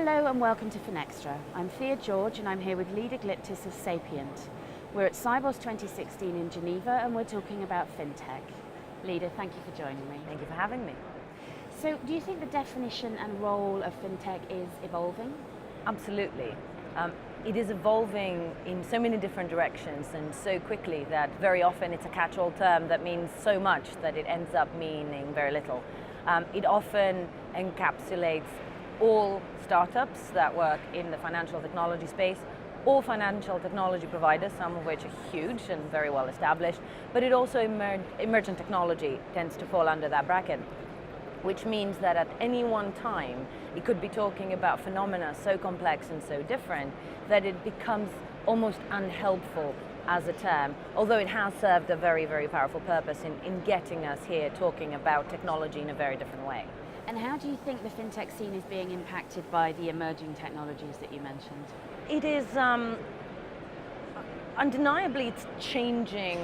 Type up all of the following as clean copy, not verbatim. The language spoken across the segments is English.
Hello and welcome to Finextra. I'm Thea George and I'm here with Leda Glyptis of Sapient. We're at Cybos 2016 in Geneva and we're talking about FinTech. Leda, thank you for joining me. Thank you for having me. So, do you think the definition and role of FinTech is evolving? Absolutely. It is evolving in so many different directions and so quickly that very often it's a catch-all term that means so much that it ends up meaning very little. It often encapsulates all startups that work in the financial technology space, all financial technology providers, some of which are huge and very well established, but it also emergent technology tends to fall under that bracket, which means that at any one time it could be talking about phenomena so complex and so different that it becomes almost unhelpful as a term, although it has served a very, very powerful purpose in getting us here talking about technology in a very different way. And how do you think the FinTech scene is being impacted by the emerging technologies that you mentioned? It is undeniably it's changing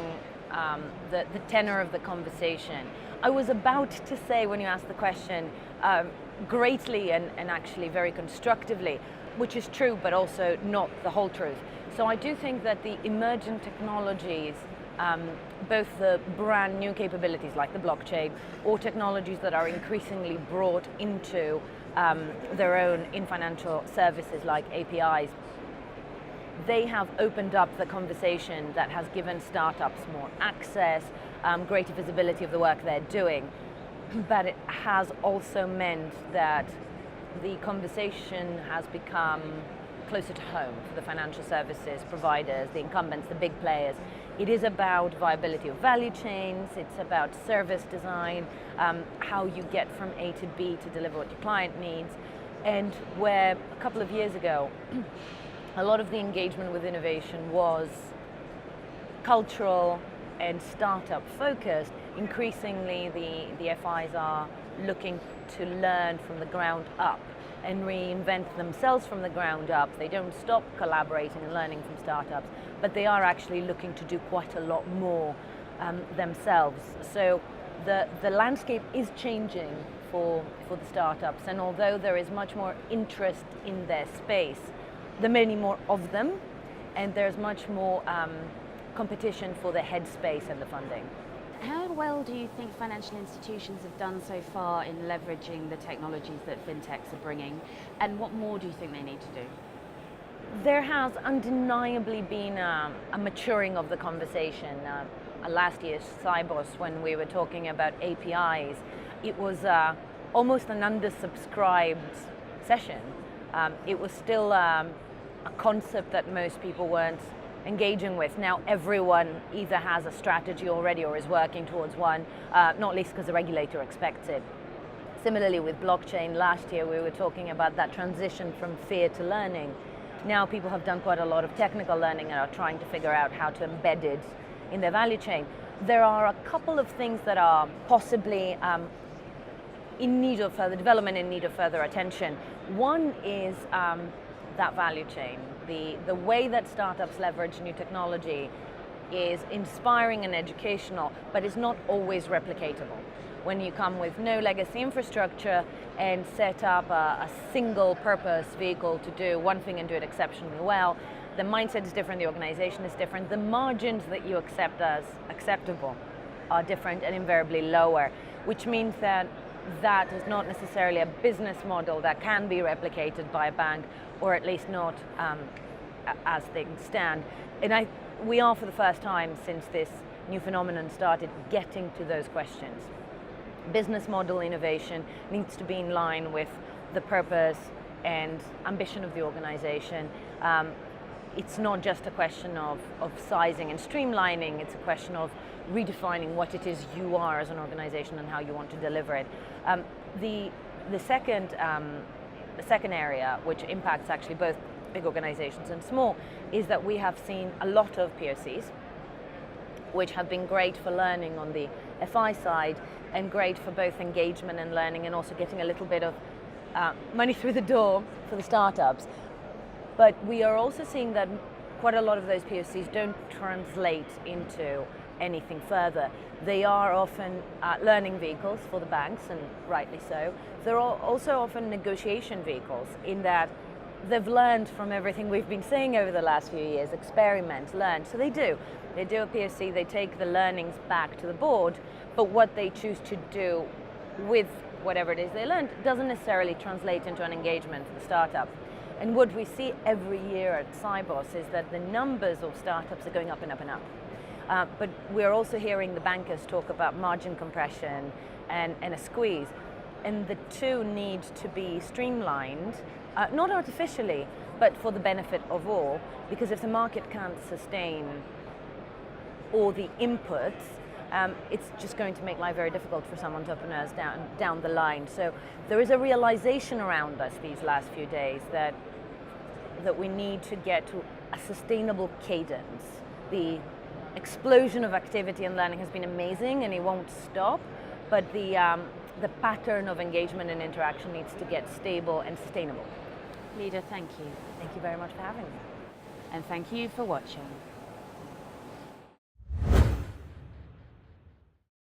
the tenor of the conversation. I was about to say when you asked the question, greatly and actually very constructively, which is true but also not the whole truth. So I do think that the emergent technologies, both the brand new capabilities like the blockchain or technologies that are increasingly brought into their own in financial services like APIs, they have opened up the conversation that has given startups more access, greater visibility of the work they're doing, but it has also meant that the conversation has become closer to home for the financial services providers, the incumbents, the big players. It is about viability of value chains, it's about service design, how you get from A to B to deliver what your client needs, and where a couple of years ago, a lot of the engagement with innovation was cultural and startup focused. Increasingly, the FIs are looking to learn from the ground up and reinvent themselves from the ground up. They don't stop collaborating and learning from startups, but they are actually looking to do quite a lot more themselves. So the landscape is changing for the startups, and although there is much more interest in their space, there are many more of them, and there's much more competition for the headspace and the funding. How well do you think financial institutions have done so far in leveraging the technologies that FinTechs are bringing, and what more do you think they need to do? There has undeniably been a maturing of the conversation. Last year's Cybos, when we were talking about APIs, it was almost an undersubscribed session. It was still a concept that most people weren't engaging with. Now everyone either has a strategy already or is working towards one, not least because the regulator expects it. Similarly with blockchain, last year we were talking about that transition from fear to learning. Now people have done quite a lot of technical learning and are trying to figure out how to embed it in their value chain. There are a couple of things that are possibly in need of further development, in need of further attention. One is that value chain. The way that startups leverage new technology is inspiring and educational, but it's not always replicatable. When you come with no legacy infrastructure and set up a single purpose vehicle to do one thing and do it exceptionally well, the mindset is different, the organization is different, the margins that you accept as acceptable are different and invariably lower, which means that that is not necessarily a business model that can be replicated by a bank, or at least not as things stand. And we are, for the first time since this new phenomenon started, getting to those questions. Business model innovation needs to be in line with the purpose and ambition of the organization. It's not just a question of sizing and streamlining, it's a question of redefining what it is you are as an organization and how you want to deliver it. The second area, which impacts actually both big organizations and small, is that we have seen a lot of POCs, which have been great for learning on the FI side and great for both engagement and learning, and also getting a little bit of money through the door for the startups. But we are also seeing that quite a lot of those POCs don't translate into anything further. They are often learning vehicles for the banks, and rightly so. They're also often negotiation vehicles in that they've learned from everything we've been saying over the last few years, experiment, learn. So they do a POC, they take the learnings back to the board, but what they choose to do with whatever it is they learned doesn't necessarily translate into an engagement for the startup. And what we see every year at Sibos is that the numbers of startups are going up and up and up. But we're also hearing the bankers talk about margin compression and a squeeze. And the two need to be streamlined, not artificially, but for the benefit of all. Because if the market can't sustain all the inputs, it's just going to make life very difficult for some entrepreneurs down the line. So there is a realization around us these last few days that we need to get to a sustainable cadence. The explosion of activity and learning has been amazing and it won't stop, but the pattern of engagement and interaction needs to get stable and sustainable. Leda, thank you. Thank you very much for having me. And thank you for watching.